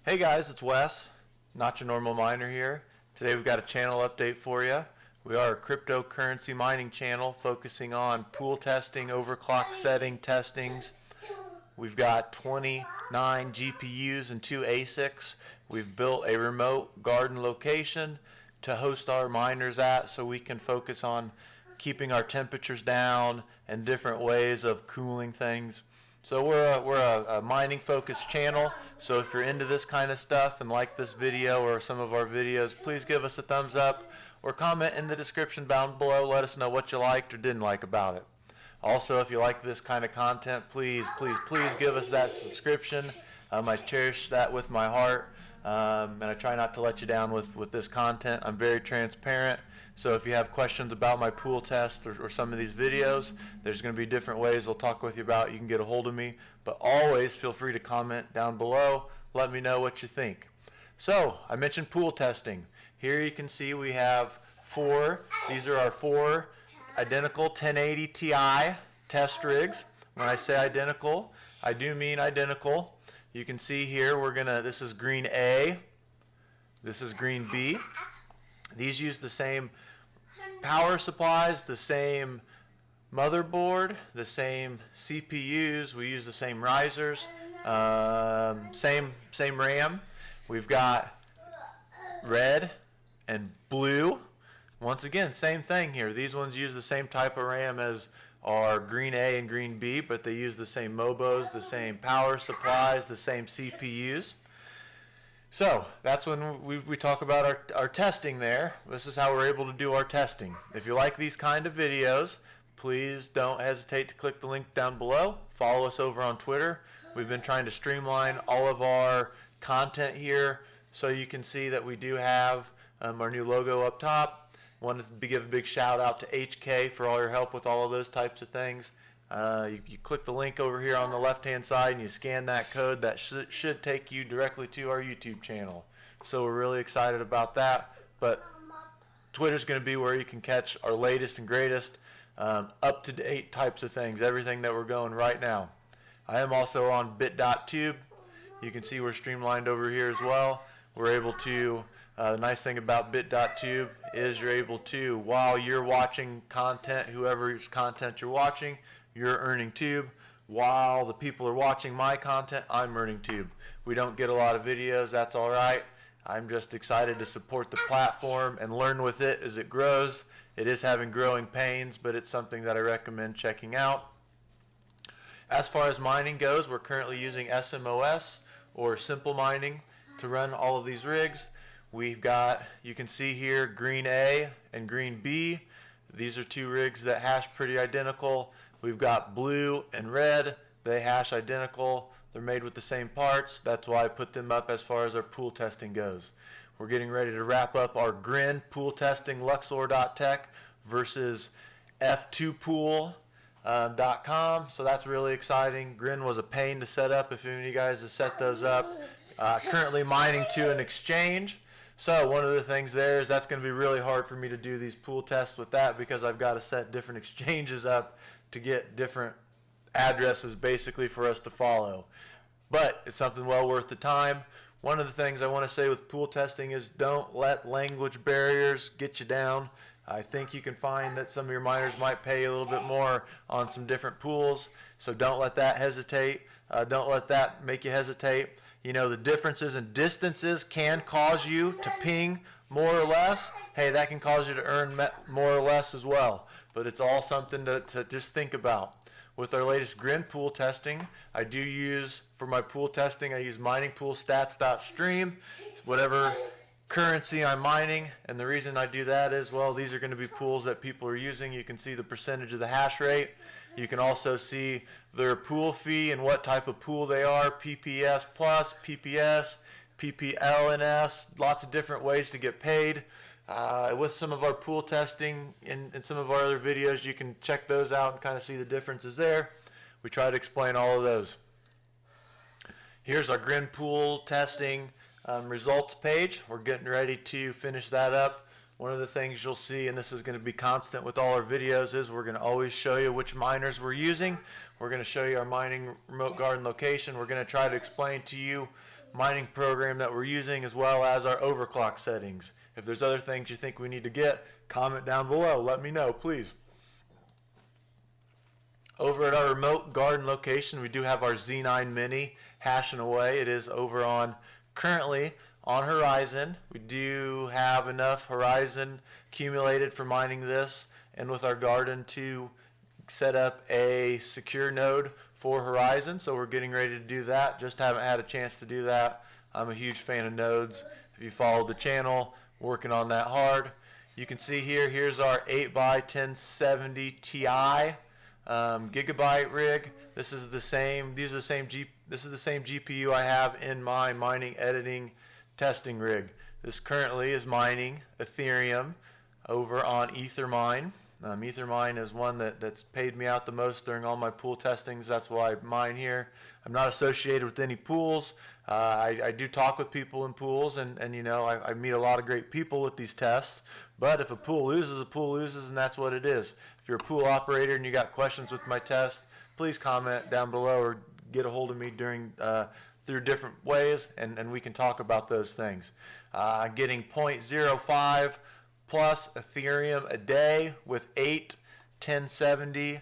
Hey guys, it's Wes, not your normal miner here. Today we've got a channel update for you. We are a cryptocurrency mining channel focusing on pool testing, overclock setting, testings. We've got 29 GPUs and 2 ASICs. We've built a remote garden location to host our miners at so we can focus on keeping our temperatures down and different ways of cooling things. So we're a mining focused channel, so if you're into this kind of stuff and like this video or some of our videos, please give us a thumbs up or comment in the description down below. Let us know what you liked or didn't like about it. Also, if you like this kind of content, please give us that subscription. I cherish that with my heart, and I try not to let you down with this content. I'm very transparent, so if you have questions about my pool test or some of these videos, there's going to be different ways I'll talk with you about. You can get a hold of me, but always feel free to comment down below. Let me know what you think. So, I mentioned pool testing. Here you can see we have these are our 4 identical 1080 Ti test rigs. When I say identical, I do mean identical. You can see here this is green A, this is green B. These use the same power supplies, the same motherboard, the same CPUs. We use the same risers, same RAM. We've got red and blue. Once again, same thing here. These ones use the same type of RAM as our green A and green B, but they use the same MOBOs, the same power supplies, the same CPUs. So that's when we talk about our testing there. This is how we're able to do our testing. If you like these kind of videos, please don't hesitate to click the link down below. Follow us over on Twitter. We've been trying to streamline all of our content here so you can see that we do have our new logo up top. Wanted to give a big shout out to HK for all your help with all of those types of things. You click the link over here on the left hand side and you scan that code. That should take you directly to our YouTube channel. So we're really excited about that. But Twitter's going to be where you can catch our latest and greatest up to date types of things, everything that we're going right now. I am also on bit.tube. You can see we're streamlined over here as well. We're able to the nice thing about bit.tube is you're able to, while you're watching content, whoever's content you're watching, you're earning tube. While the people are watching my content, I'm earning tube. We don't get a lot of videos, that's all right. I'm just excited to support the platform and learn with it as it grows. It is having growing pains, but it's something that I recommend checking out. As far as mining goes, we're currently using SMOS or Simple Mining to run all of these rigs. We've got, you can see here, green A and green B. These are 2 rigs that hash pretty identical. We've got blue and red. They hash identical. They're made with the same parts. That's why I put them up as far as our pool testing goes. We're getting ready to wrap up our Grin pool testing, Luxor.tech versus F2pool.com. So that's really exciting. Grin was a pain to set up if any of you guys have set those up. Currently mining to an exchange. So one of the things there is that's going to be really hard for me to do these pool tests with that because I've got to set different exchanges up to get different addresses basically for us to follow. But it's something well worth the time. One of the things I want to say with pool testing is don't let language barriers get you down. I think you can find that some of your miners might pay a little bit more on some different pools, so don't let that hesitate. Don't let that make you hesitate. You know, the differences in distances can cause you to ping more or less. Hey, that can cause you to earn more or less as well. But it's all something to just think about. With our latest Grin pool testing, I do use, for my pool testing, I use miningpoolstats.stream, whatever currency I'm mining. And the reason I do that is, well, these are going to be pools that people are using. You can see the percentage of the hash rate. You can also see their pool fee and what type of pool they are, PPS plus, PPS, PPLNS, lots of different ways to get paid. With some of our pool testing and some of our other videos, you can check those out and kind of see the differences there. We try to explain all of those. Here's our Grin pool testing results page. We're getting ready to finish that up One of the things you'll see, and this is going to be constant with all our videos, is we're going to always show you which miners we're using. We're going to show you our mining remote garden location. We're going to try to explain to you mining program that we're using, as well as our overclock settings. If there's other things you think we need to get, comment down below. Let me know, please. Over at our remote garden location, we do have our Z9 Mini hashing away. It is over on, currently on Horizon. We do have enough Horizon accumulated for mining this, and with our garden to set up a secure node for Horizon, so we're getting ready to do that. Just haven't had a chance to do that. I'm a huge fan of nodes. If you follow the channel, working on that hard. You can see here, here's our 8x1070 Ti gigabyte rig. This is the same GPU I have in my mining, editing, testing rig. This currently is mining Ethereum over on Ethermine. Ethermine is one that's paid me out the most during all my pool testings. That's why I mine here. I'm not associated with any pools. I do talk with people in pools, and you know, I meet a lot of great people with these tests. But if a pool loses, and that's what it is. If you're a pool operator and you got questions with my test, please comment down below or get a hold of me during through different ways, and we can talk about those things. Getting 0.05 plus Ethereum a day with 8 1070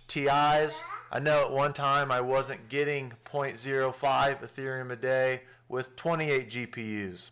Ti's. I know at one time I wasn't getting 0.05 Ethereum a day with 28 GPUs.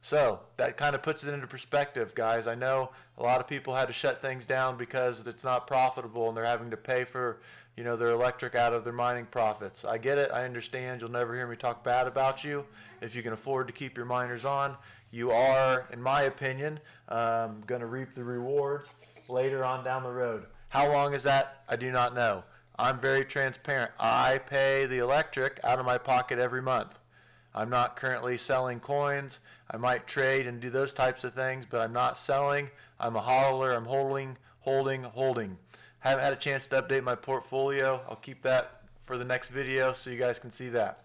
So that kind of puts it into perspective, guys. I know a lot of people had to shut things down because it's not profitable and they're having to pay for, you know, their electric out of their mining profits. I get it. I understand. You'll never hear me talk bad about you. If you can afford to keep your miners on, you are, in my opinion, going to reap the rewards later on down the road. How long is that? I do not know. I'm very transparent. I pay the electric out of my pocket every month. I'm not currently selling coins. I might trade and do those types of things, but I'm not selling. I'm a hodler. I'm holding. Haven't had a chance to update my portfolio. I'll keep that for the next video so you guys can see that.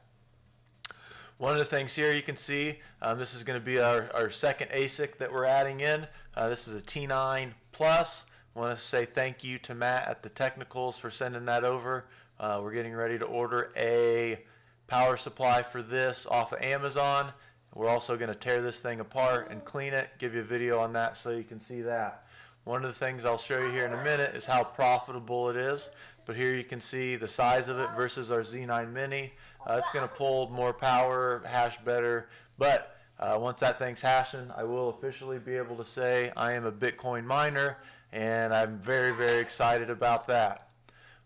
One of the things here you can see, this is going to be our second Asic that we're adding in. This is a T9 Plus. I want to say thank you to Matt at the Technicals for sending that over. We're getting ready to order a power supply for this off of Amazon. We're also going to tear this thing apart and clean it, give you a video on that so you can see that. One of the things I'll show you here in a minute is how profitable it is. But here you can see the size of it versus our Z9 Mini. It's going to pull more power, hash better. But once that thing's hashing, I will officially be able to say I am a Bitcoin miner, and I'm very, very excited about that.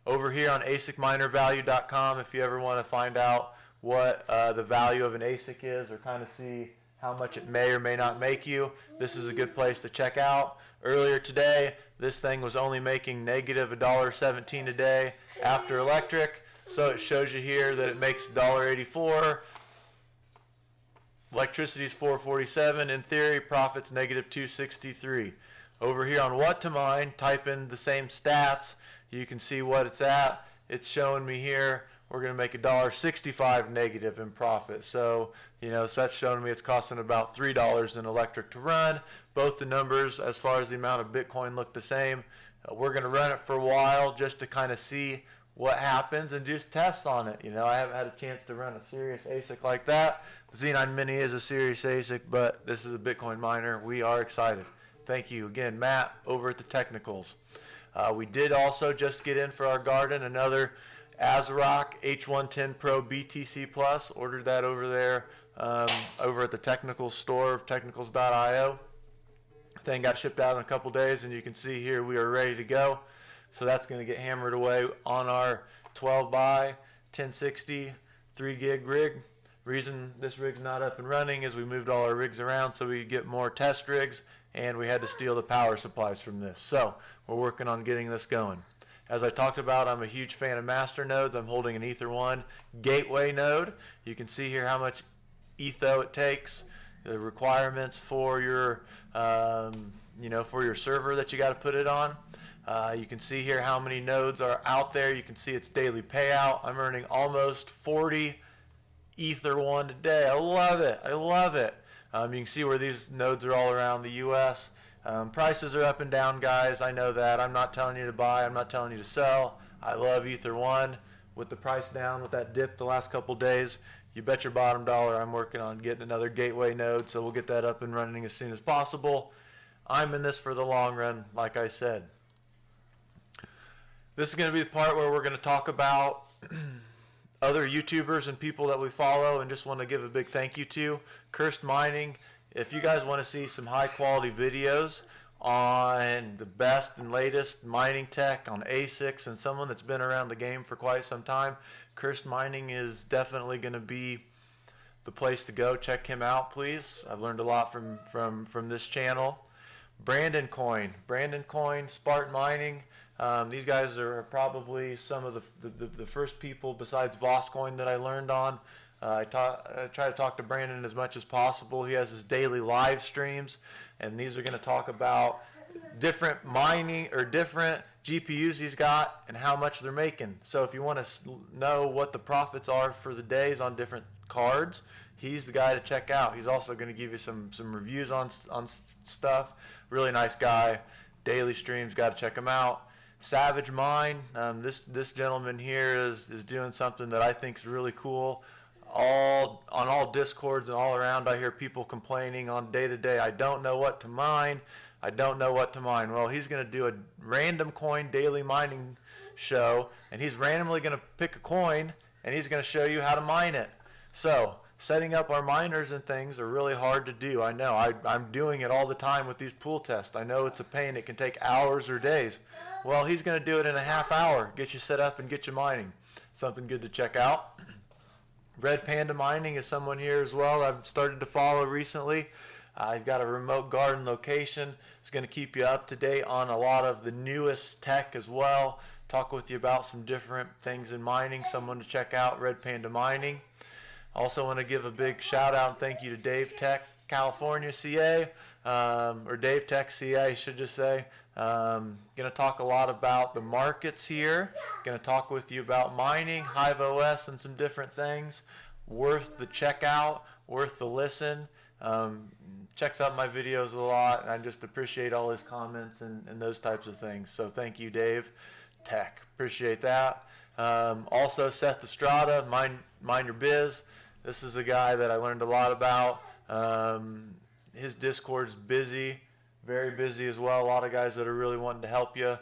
Over here on asicminervalue.com, if you ever want to find out what the value of an Asic is or kind of see how much it may or may not make you, this is a good place to check out. Earlier today, this thing was only making negative $1.17 a day after electric, so it shows you here that it makes $1.84. Electricity is $4.47. In theory, profits negative $2.63. Over here on what to mine, type in the same stats. You can see what it's at. It's showing me here we're going to make $1.65 negative in profit. So, you know, so that's showing me it's costing about $3 in electric to run. Both the numbers as far as the amount of Bitcoin look the same. We're going to run it for a while just to kind of see what happens and just test on it. You know, I haven't had a chance to run a serious ASIC like that. The Z9 Mini is a serious ASIC, but this is a Bitcoin miner. We are excited. Thank you again, Matt, over at the Technicals. We did also just get in for our garden another Asic H110 Pro BTC Plus. Ordered that over there over at the Technicals store of technicals.io. Thing got shipped out in a couple days, and you can see here we are ready to go. So that's going to get hammered away on our 12 by 1060 3 gig rig. Reason this rig's not up and running is we moved all our rigs around so we could get more test rigs, and we had to steal the power supplies from this. So we're working on getting this going. As I talked about, I'm a huge fan of master nodes. I'm holding an Ether 1 gateway node. You can see here how much ETHO it takes, the requirements for your, for your server that you got to put it on. You can see here how many nodes are out there. You can see its daily payout. I'm earning almost 40 Ether 1 a day. I love it. I love it. You can see where these nodes are all around the U.S. Prices are up and down, guys. I know that. I'm not telling you to buy. I'm not telling you to sell. I love Ether 1. With the price down, with that dip the last couple days, you bet your bottom dollar I'm working on getting another gateway node, so we'll get that up and running as soon as possible. I'm in this for the long run, like I said. This is going to be the part where we're going to talk about other YouTubers and people that we follow, and just want to give a big thank you to Cursed Mining. If you guys want to see some high quality videos on the best and latest mining tech on Asics and someone that's been around the game for quite some time, Cursed Mining is definitely going to be the place to go. Check him out, please. I've learned a lot from this channel. Brandon Coin, Spartan Mining. These guys are probably some of the first people besides Voscoin that I learned on. I try to talk to Brandon as much as possible. He has his daily live streams, and these are going to talk about different mining or different GPUs he's got and how much they're making. So if you want to know what the profits are for the days on different cards, he's the guy to check out. He's also going to give you some reviews on stuff. Really nice guy. Daily streams, got to check him out. Savage Mine, this gentleman here is doing something that I think is really cool. On all discords and all around, I hear people complaining on day to day, I don't know what to mine. Well, he's going to do a random coin daily mining show, and he's randomly going to pick a coin, and he's going to show you how to mine it. So setting up our miners and things are really hard to do. I know. I'm doing it all the time with these pool tests. I know it's a pain. It can take hours or days. Well, he's going to do it in a half hour, get you set up and get you mining. Something good to check out. Red Panda Mining is someone here as well I've started to follow recently. He's got a remote garden location. It's going to keep you up to date on a lot of the newest tech as well. Talk with you about some different things in mining. Someone to check out, Red Panda Mining. Also want to give a big shout out and thank you to Dave Tech California CA, or Dave Tech CA I should just say. Going to talk a lot about the markets here. Going to talk with you about mining, Hive OS, and some different things. Worth the checkout, worth the listen. Checks out my videos a lot, and I just appreciate all his comments and those types of things. So thank you, Dave Tech. Appreciate that. Also, Seth Estrada, Mind Your Biz. This is a guy that I learned a lot about. His Discord's busy, very busy as well. A lot of guys that are really wanting to help you,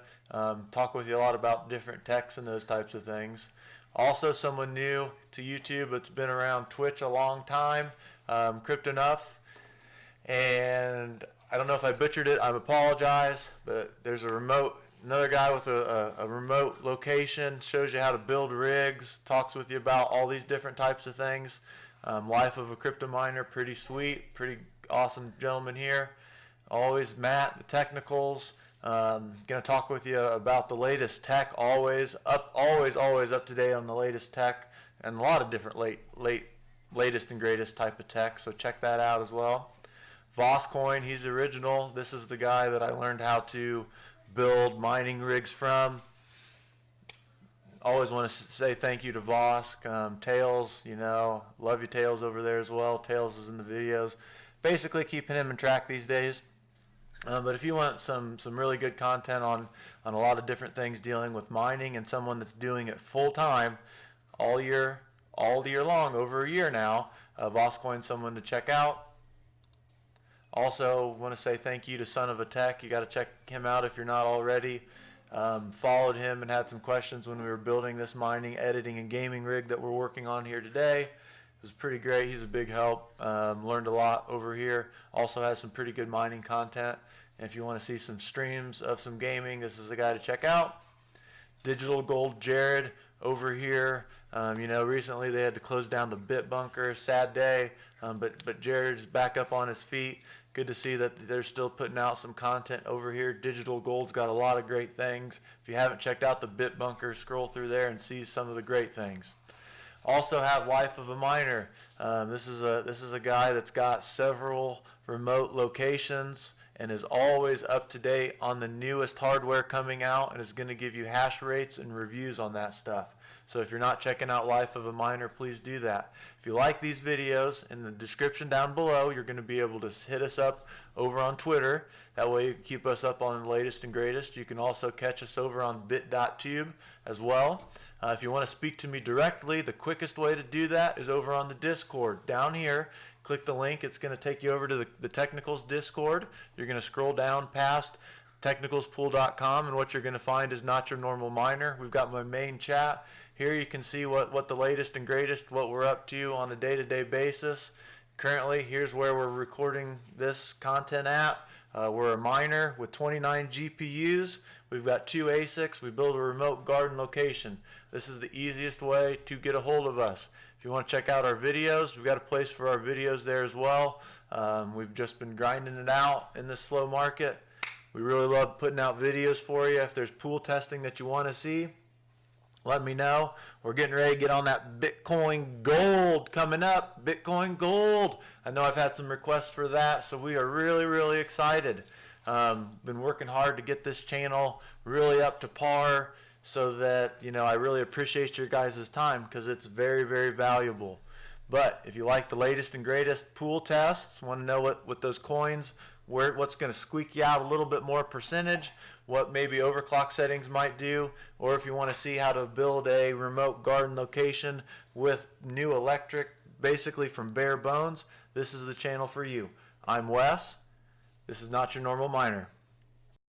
talk with you a lot about different techs and those types of things. Also, someone new to YouTube that's been around Twitch a long time, Cryptonuff. And I don't know if I butchered it. I apologize, but there's another guy with a remote location, shows you how to build rigs, talks with you about all these different types of things. Life of a crypto miner, pretty sweet, pretty awesome gentleman here. Always Matt, the technicals. Gonna talk with you about the latest tech, always up to date on the latest tech, and a lot of different latest and greatest type of tech, so check that out as well. Voscoin, he's the original. This is the guy that I learned how to build mining rigs from. Always want to say thank you to Vosk. Tails, love you, Tails, over there as well. Tails is in the videos. Basically keeping him in track these days. But if you want some really good content on a lot of different things dealing with mining, and someone that's doing it full time all year long, over a year now, Voscoin, someone to check out. Also want to say thank you to Son of a Tech. You got to check him out if you're not already. Followed him and had some questions when we were building this mining, editing, and gaming rig that we're working on here today. It was pretty great. He's a big help. Learned a lot over here. Also has some pretty good mining content. And if you want to see some streams of some gaming, this is the guy to check out. Digital Gold Jared over here. Recently they had to close down the Bit Bunker. Sad day. But Jared's back up on his feet. Good to see that they're still putting out some content over here. Digital Gold's got a lot of great things. If you haven't checked out the Bit Bunker, scroll through there and see some of the great things. Also have Life of a Miner. This is a guy that's got several remote locations and is always up to date on the newest hardware coming out, and is going to give you hash rates and reviews on that stuff. So if you're not checking out Life of a Miner, please do that. If you like these videos, in the description down below, you're going to be able to hit us up over on Twitter. That way you can keep us up on the latest and greatest. You can also catch us over on bit.tube as well. If you want to speak to me directly, the quickest way to do that is over on the Discord. Down here, click the link. It's going to take you over to the Technicals Discord. You're going to scroll down past technicalspool.com, and what you're going to find is Not Your Normal Miner. We've got my main chat. Here you can see what the latest and greatest, what we're up to on a day-to-day basis. Currently, here's where we're recording this content at. We're a miner with 29 GPUs. We've got 2 ASICs. We build a remote garden location. This is the easiest way to get a hold of us. If you want to check out our videos, we've got a place for our videos there as well. We've just been grinding it out in this slow market. We really love putting out videos for you. If there's pool testing that you want to see, let me know. We're getting ready to get on that Bitcoin Gold coming up. Bitcoin Gold. I know I've had some requests for that, so we are really, really excited. Been working hard to get this channel really up to par so that, I really appreciate your guys' time because it's very, very valuable. But if you like the latest and greatest pool tests, want to know what those coins, what's going to squeak you out a little bit more percentage, what maybe overclock settings might do, or if you want to see how to build a remote garden location with new electric, basically from bare bones, this is the channel for you. I'm Wes. This is Not Your Normal Miner.